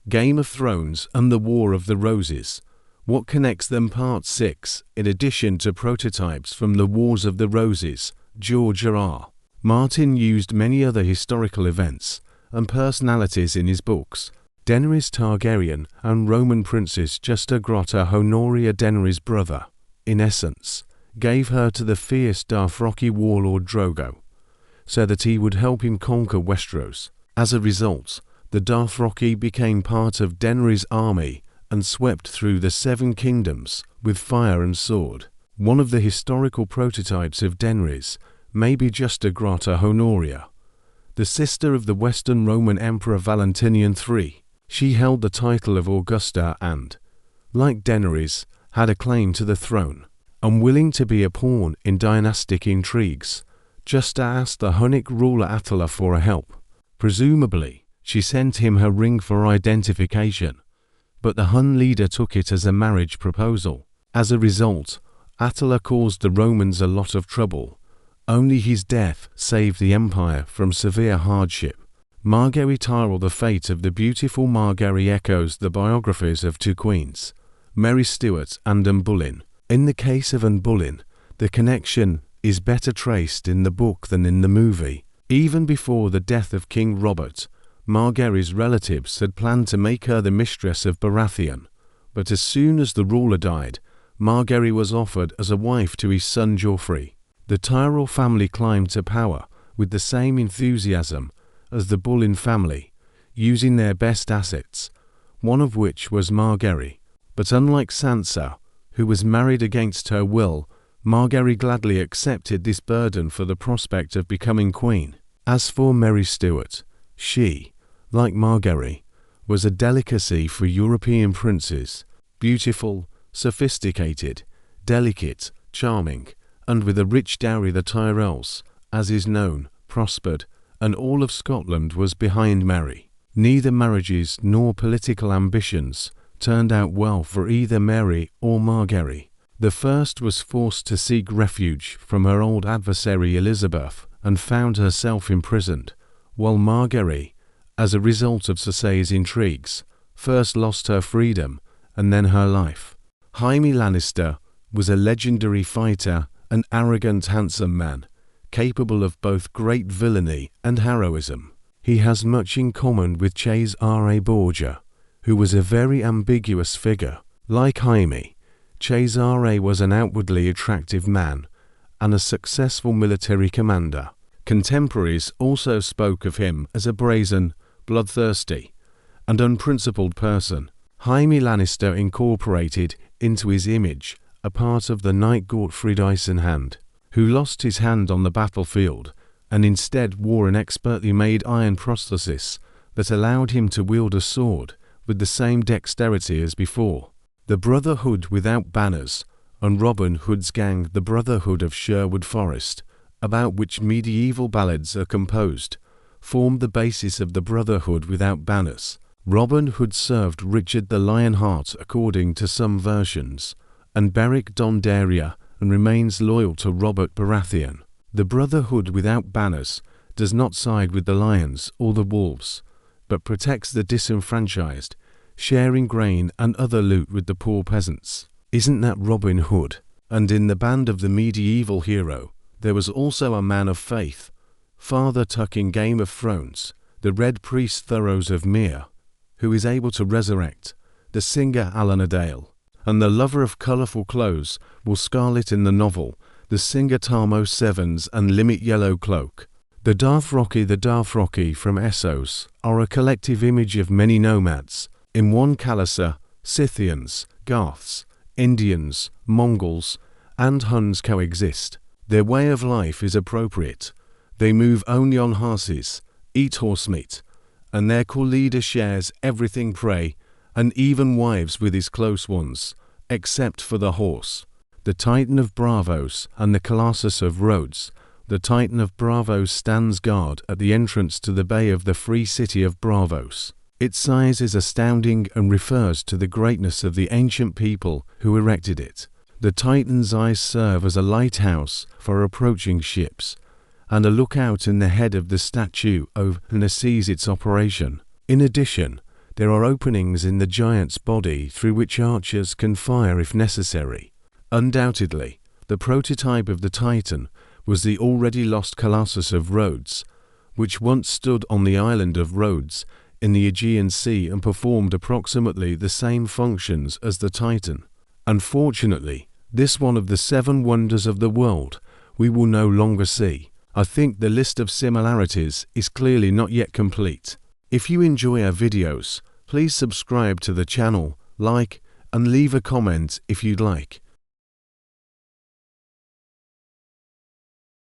Game of Thrones and the War of the Roses. What connects them? Part 6. In addition to prototypes from the Wars of the Roses, George R.R. Martin used many other historical events and personalities in his books. Daenerys Targaryen and Roman princess Justa Grota Honoria, Daenerys' brother, in essence, gave her to the fierce Dothraki warlord Drogo, so that he would help him conquer Westeros. As a result, the Dothraki became part of Daenerys' army and swept through the Seven Kingdoms with fire and sword. One of the historical prototypes of Daenerys may be Justa Grota Honoria, the sister of the Western Roman Emperor Valentinian III. She held the title of Augusta and, like Daenerys, had a claim to the throne. Unwilling to be a pawn in dynastic intrigues, Justa asked the Hunnic ruler Attila for help. Presumably, she sent him her ring for identification, but the Hun leader took it as a marriage proposal. As a result, Attila caused the Romans a lot of trouble. Only his death saved the empire from severe hardship. Margaery Tyrell. The fate of the beautiful Margaery echoes the biographies of two queens, Mary Stuart and Anne Boleyn. In the case of Anne Boleyn, the connection is better traced in the book than in the movie. Even before the death of King Robert, Margaery's relatives had planned to make her the mistress of Baratheon, but as soon as the ruler died, Margaery was offered as a wife to his son Joffrey. The Tyrell family climbed to power with the same enthusiasm as the Boleyn family, using their best assets, one of which was Margaery. But unlike Sansa, who was married against her will, Margaery gladly accepted this burden for the prospect of becoming queen. As for Mary Stuart, she, like Margaery, was a delicacy for European princes, beautiful, sophisticated, delicate, charming, and with a rich dowry. The Tyrells, as is known, prospered, and all of Scotland was behind Mary. Neither marriages nor political ambitions turned out well for either Mary or Margaery. The first was forced to seek refuge from her old adversary Elizabeth and found herself imprisoned, while Margaery, as a result of Cersei's intrigues, first lost her freedom and then her life. Jaime Lannister was a legendary fighter, an arrogant, handsome man, capable of both great villainy and heroism. He has much in common with Cesare Borgia, who was a very ambiguous figure. Like Jaime, Cesare was an outwardly attractive man and a successful military commander. Contemporaries also spoke of him as a brazen, bloodthirsty, and unprincipled person. Jaime Lannister incorporated into his image a part of the knight Gortfrid Eisenhand, who lost his hand on the battlefield and instead wore an expertly made iron prosthesis that allowed him to wield a sword with the same dexterity as before. The Brotherhood Without Banners and Robin Hood's gang, the Brotherhood of Sherwood Forest, about which medieval ballads are composed, formed the basis of the Brotherhood Without Banners. Robin Hood served Richard the Lionheart according to some versions, and Beric Dondarrion, and remains loyal to Robert Baratheon. The Brotherhood Without Banners does not side with the lions or the wolves, but protects the disenfranchised, sharing grain and other loot with the poor peasants. Isn't that Robin Hood? And in the band of the medieval hero, there was also a man of faith, Father Tuck in Game of Thrones, the Red Priest Thoros of Myr, who is able to resurrect, the singer Alan Adale, and the lover of colourful clothes, Will Scarlet in the novel, the singer Tarmo Sevens and Limit Yellow Cloak. The Dothraki from Essos are a collective image of many nomads. In one Khalasar, Scythians, Goths, Indians, Mongols, and Huns coexist. Their way of life is appropriate. They move only on horses, eat horse meat, and their leader shares everything, prey, and even wives with his close ones, except for the horse. The Titan of Braavos and the Colossus of Rhodes. The Titan of Braavos stands guard at the entrance to the bay of the free city of Braavos. Its size is astounding and refers to the greatness of the ancient people who erected it. The Titan's eyes serve as a lighthouse for approaching ships, and a lookout in the head of the statue oversees its operation. In addition, There are openings in the giant's body through which archers can fire if necessary. Undoubtedly, the prototype of the Titan was the already lost Colossus of Rhodes, which once stood on the island of Rhodes in the Aegean Sea and performed approximately the same functions as the Titan. Unfortunately, this one of the 7 wonders of the world we will no longer see. I think the list of similarities is clearly not yet complete. If you enjoy our videos, please subscribe to the channel, like, and leave a comment if you'd like.